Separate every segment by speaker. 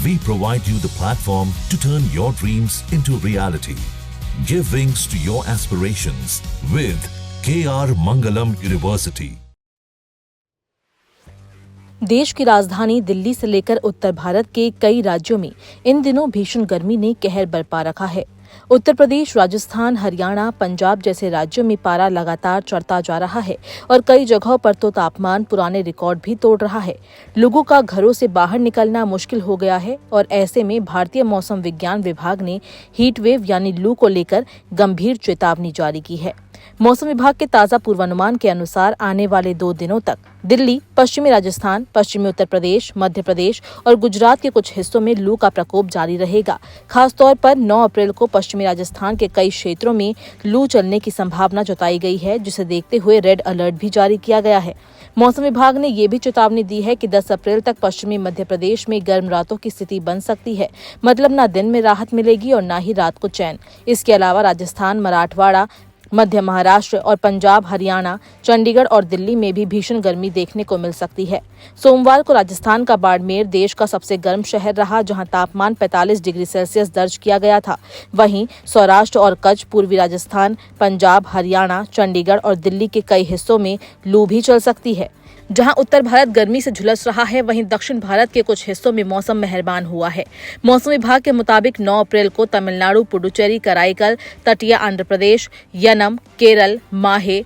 Speaker 1: We provide you the platform to turn your dreams into reality. Give wings to your aspirations with KR Mangalam University.
Speaker 2: देश की राजधानी दिल्ली से लेकर उत्तर भारत के कई राज्यों में इन दिनों भीषण गर्मी ने कहर बरपा रखा है। उत्तर प्रदेश, राजस्थान, हरियाणा, पंजाब जैसे राज्यों में पारा लगातार चढ़ता जा रहा है और कई जगहों पर तो तापमान पुराने रिकॉर्ड भी तोड़ रहा है। लोगों का घरों से बाहर निकलना मुश्किल हो गया है और ऐसे में भारतीय मौसम विज्ञान विभाग ने हीट वेव यानी लू को लेकर गंभीर चेतावनी जारी की है। मौसम विभाग के ताजा पूर्वानुमान के अनुसार आने वाले 2 दिनों तक दिल्ली, पश्चिमी राजस्थान, पश्चिमी उत्तर प्रदेश, मध्य प्रदेश और गुजरात के कुछ हिस्सों में लू का प्रकोप जारी रहेगा। खासतौर पर 9 अप्रैल को पश्चिमी राजस्थान के कई क्षेत्रों में लू चलने की संभावना जताई गई है, जिसे देखते हुए रेड अलर्ट भी जारी किया गया है। मौसम विभाग ने ये भी चेतावनी दी है कि 10 अप्रैल तक पश्चिमी मध्य प्रदेश में गर्म रातों की स्थिति बन सकती है, मतलब न दिन में राहत मिलेगी और न ही रात को चैन। इसके अलावा राजस्थान, मराठवाड़ा, मध्य महाराष्ट्र और पंजाब, हरियाणा, चंडीगढ़ और दिल्ली में भी भीषण गर्मी देखने को मिल सकती है। सोमवार को राजस्थान का बाड़मेर देश का सबसे गर्म शहर रहा, जहां तापमान 45 डिग्री सेल्सियस दर्ज किया गया था। वहीं सौराष्ट्र और कच्छ, पूर्वी राजस्थान, पंजाब, हरियाणा, चंडीगढ़ और दिल्ली के कई हिस्सों में लू भी चल सकती है। जहां उत्तर भारत गर्मी से झुलस रहा है, वहीं दक्षिण भारत के कुछ हिस्सों में मौसम मेहरबान हुआ है। मौसम विभाग के मुताबिक 9 अप्रैल को तमिलनाडु, पुडुचेरी, कराईकल, तटीय आंध्र प्रदेश, यनम, केरल, माहे,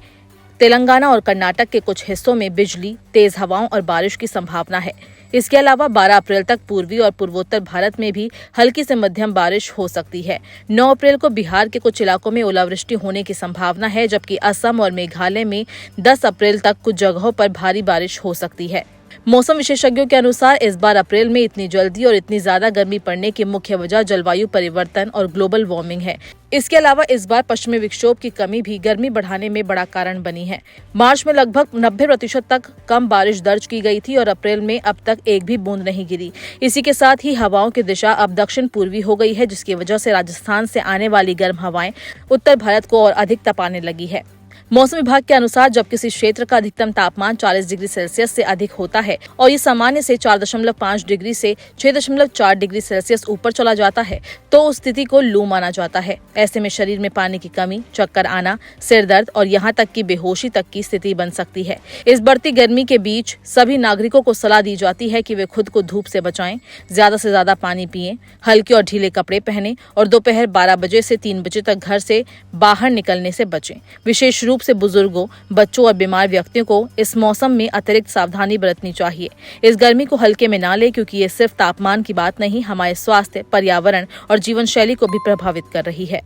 Speaker 2: तेलंगाना और कर्नाटक के कुछ हिस्सों में बिजली, तेज हवाओं और बारिश की संभावना है। इसके अलावा 12 अप्रैल तक पूर्वी और पूर्वोत्तर भारत में भी हल्की से मध्यम बारिश हो सकती है। 9 अप्रैल को बिहार के कुछ इलाकों में ओलावृष्टि होने की संभावना है, जबकि असम और मेघालय में 10 अप्रैल तक कुछ जगहों पर भारी बारिश हो सकती है। मौसम विशेषज्ञों के अनुसार इस बार अप्रैल में इतनी जल्दी और इतनी ज्यादा गर्मी पड़ने की मुख्य वजह जलवायु परिवर्तन और ग्लोबल वार्मिंग है। इसके अलावा इस बार पश्चिमी विक्षोभ की कमी भी गर्मी बढ़ाने में बड़ा कारण बनी है। मार्च में लगभग 90% तक कम बारिश दर्ज की गई थी और अप्रैल में अब तक एक भी बूंद नहीं गिरी। इसी के साथ ही हवाओं की दिशा अब दक्षिण पूर्वी हो गई है, जिसकी वजह से राजस्थान से आने वाली गर्म हवाएं उत्तर भारत को और अधिक तपाने लगी है। मौसम विभाग के अनुसार जब किसी क्षेत्र का अधिकतम तापमान 40 डिग्री सेल्सियस से अधिक होता है और ये सामान्य से 4.5 डिग्री से 6.4 डिग्री सेल्सियस ऊपर चला जाता है, तो उस स्थिति को लू माना जाता है। ऐसे में शरीर में पानी की कमी, चक्कर आना, सिर दर्द और यहाँ तक कि बेहोशी तक की स्थिति बन सकती है। इस बढ़ती गर्मी के बीच सभी नागरिकों को सलाह दी जाती है कि वे खुद को धूप से बचाएं, ज्यादा से ज्यादा पानी पिएं, हल्के और ढीले कपड़े पहनें और दोपहर 12 बजे से 3 बजे तक घर से बाहर निकलने से बचें। विशेष रूप से बुजुर्गों, बच्चों और बीमार व्यक्तियों को इस मौसम में अतिरिक्त सावधानी बरतनी चाहिए। इस गर्मी को हल्के में ना लें, क्योंकि ये सिर्फ तापमान की बात नहीं, हमारे स्वास्थ्य, पर्यावरण और जीवन शैली को भी प्रभावित कर रही है।